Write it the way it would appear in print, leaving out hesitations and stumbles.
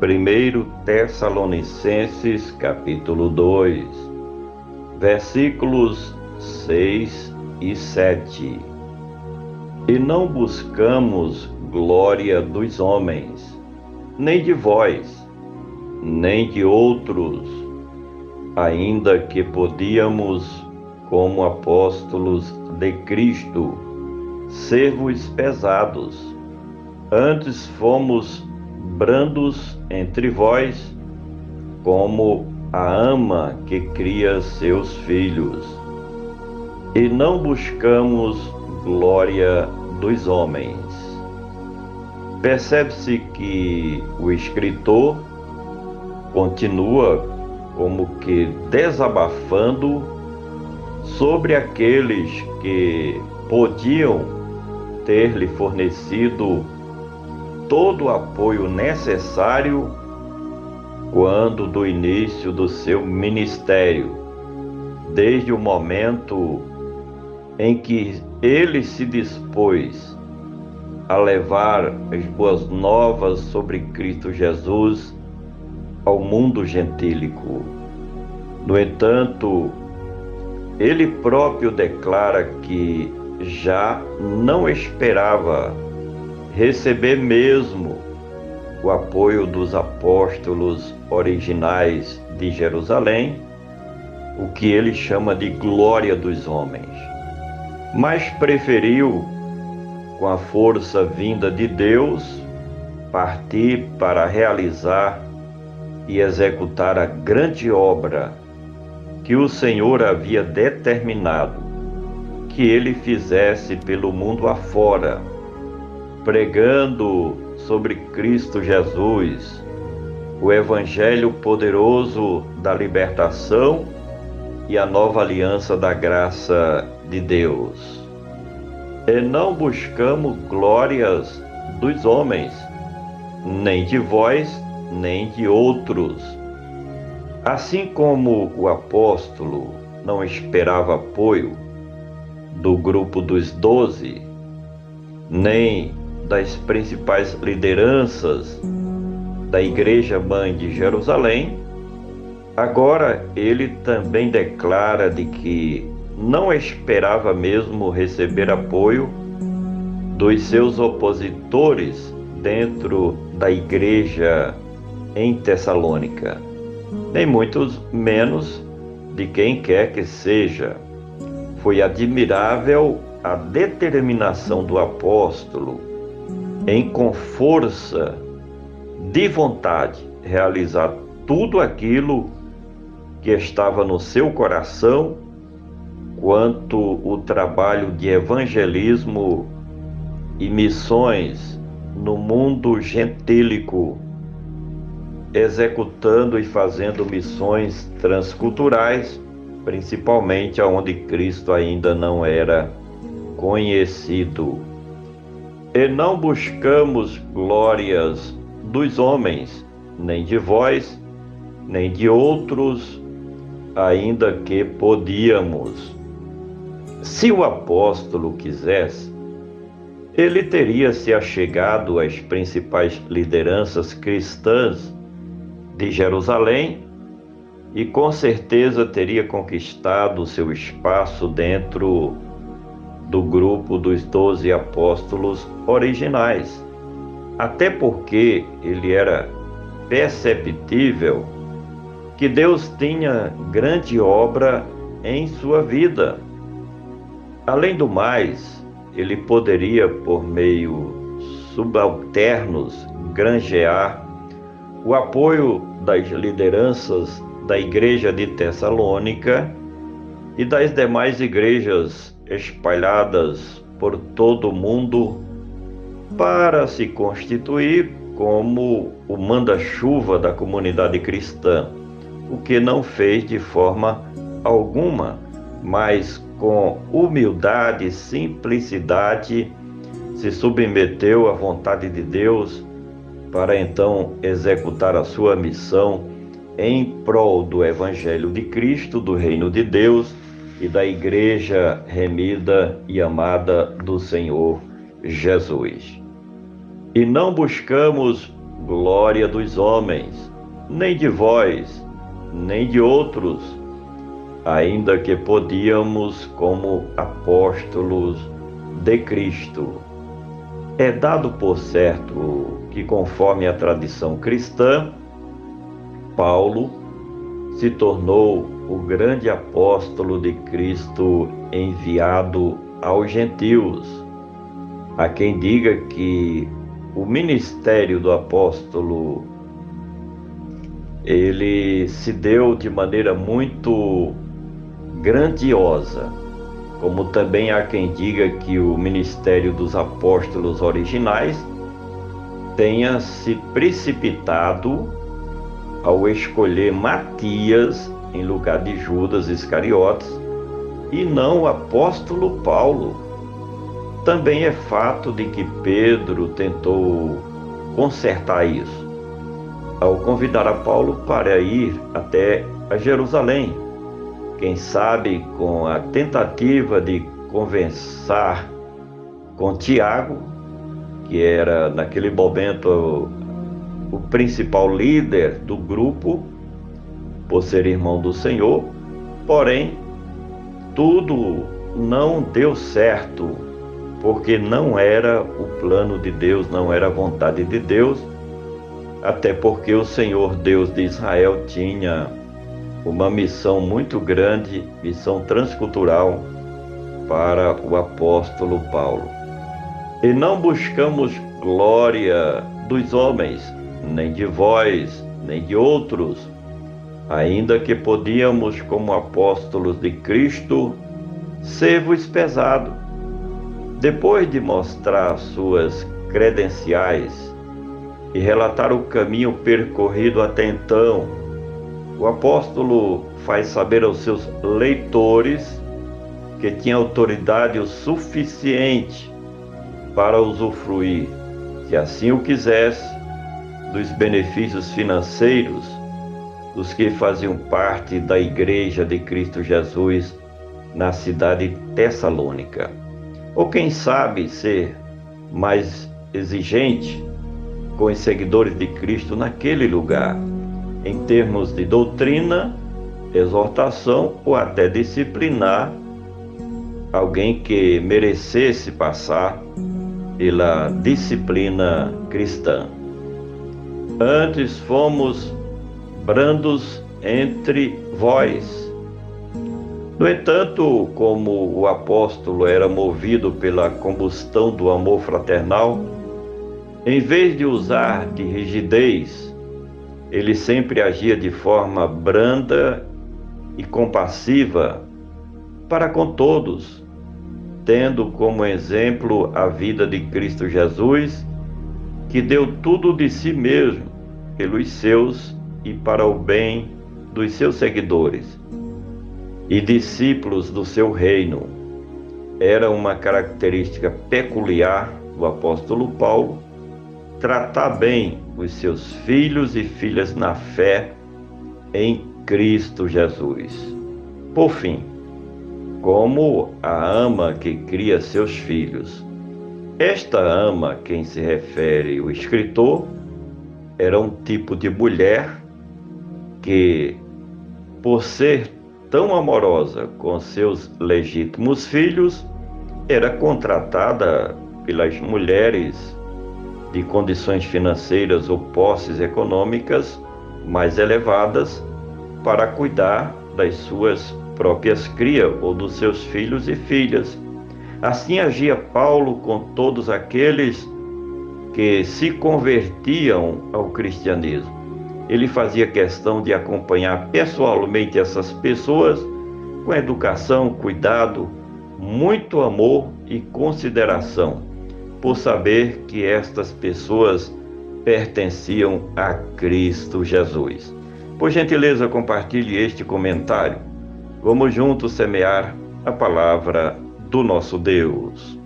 1 Tessalonicenses, capítulo 2, versículos 6 e 7. E não buscamos glória dos homens, nem de vós, nem de outros, ainda que podíamos, como apóstolos de Cristo, ser-vos pesados. Antes fomos brandos entre vós, como a ama que cria seus filhos. E não buscamos glória dos homens. Percebe-se que o escritor continua como que desabafando sobre aqueles que podiam ter-lhe fornecido todo o apoio necessário quando do início do seu ministério, desde o momento em que ele se dispôs a levar as boas novas sobre Cristo Jesus ao mundo gentílico. No entanto, ele próprio declara que já não esperava receber mesmo o apoio dos apóstolos originais de Jerusalém, o que ele chama de glória dos homens, mas preferiu, com a força vinda de Deus, partir para realizar e executar a grande obra que o Senhor havia determinado que ele fizesse pelo mundo afora, pregando sobre Cristo Jesus, o Evangelho poderoso da libertação e a nova aliança da graça de Deus. E não buscamos glórias dos homens, nem de vós, nem de outros. Assim como o apóstolo não esperava apoio do grupo dos 12, nem das principais lideranças da Igreja Mãe de Jerusalém, agora ele também declara de que não esperava mesmo receber apoio dos seus opositores dentro da igreja em Tessalônica, nem muito menos de quem quer que seja. Foi admirável a determinação do apóstolo em, com força de vontade, realizar tudo aquilo que estava no seu coração quanto o trabalho de evangelismo e missões no mundo gentílico, executando e fazendo missões transculturais, principalmente onde Cristo ainda não era conhecido. E não buscamos glórias dos homens, nem de vós, nem de outros, ainda que podíamos. Se o apóstolo quisesse, ele teria se achegado às principais lideranças cristãs de Jerusalém e com certeza teria conquistado seu espaço dentro do grupo dos 12 apóstolos originais, até porque ele era perceptível que Deus tinha grande obra em sua vida. Além do mais, ele poderia, por meio subalternos, granjear o apoio das lideranças da igreja de Tessalônica e das demais igrejas espalhadas por todo o mundo para se constituir como o manda-chuva da comunidade cristã, o que não fez de forma alguma, mas com humildade e simplicidade se submeteu à vontade de Deus para então executar a sua missão em prol do Evangelho de Cristo, do Reino de Deus e da Igreja remida e amada do Senhor Jesus. E não buscamos glória dos homens, nem de vós, nem de outros, ainda que podíamos como apóstolos de Cristo. É dado por certo que, conforme a tradição cristã, Paulo se tornou o grande apóstolo de Cristo enviado aos gentios. Há quem diga que o ministério do apóstolo ele se deu de maneira muito grandiosa, como também há quem diga que o ministério dos apóstolos originais tenha se precipitado ao escolher Matias em lugar de Judas Iscariotes e não o apóstolo Paulo. Também é fato de que Pedro tentou consertar isso ao convidar a Paulo para ir até a Jerusalém, quem sabe com a tentativa de conversar com Tiago, que era naquele momento o principal líder do grupo, por ser irmão do Senhor. Porém, tudo não deu certo, porque não era o plano de Deus, não era a vontade de Deus, até porque o Senhor Deus de Israel tinha uma missão muito grande, missão transcultural para o apóstolo Paulo. E não buscamos glória dos homens, nem de vós, nem de outros, ainda que podíamos, como apóstolos de Cristo, ser-vos pesado. Depois de mostrar suas credenciais e relatar o caminho percorrido até então, o apóstolo faz saber aos seus leitores que tinha autoridade o suficiente para usufruir, se assim o quisesse, dos benefícios financeiros dos que faziam parte da Igreja de Cristo Jesus na cidade tessalônica. Ou quem sabe ser mais exigente com os seguidores de Cristo naquele lugar, em termos de doutrina, exortação ou até disciplinar alguém que merecesse passar pela disciplina cristã. Antes fomos brandos entre vós. No entanto, como o apóstolo era movido pela combustão do amor fraternal, em vez de usar de rigidez, ele sempre agia de forma branda e compassiva para com todos, tendo como exemplo a vida de Cristo Jesus, que deu tudo de si mesmo pelos seus e para o bem dos seus seguidores e discípulos do seu reino. Era uma característica peculiar do apóstolo Paulo tratar bem os seus filhos e filhas na fé em Cristo Jesus. Por fim, como a ama que cria seus filhos. Esta ama, quem se refere o escritor, era um tipo de mulher que, por ser tão amorosa com seus legítimos filhos, era contratada pelas mulheres de condições financeiras ou posses econômicas mais elevadas para cuidar das suas próprias crias ou dos seus filhos e filhas. Assim agia Paulo com todos aqueles que se convertiam ao cristianismo. Ele fazia questão de acompanhar pessoalmente essas pessoas com educação, cuidado, muito amor e consideração, por saber que estas pessoas pertenciam a Cristo Jesus. Por gentileza, compartilhe este comentário. Vamos juntos semear a palavra do nosso Deus.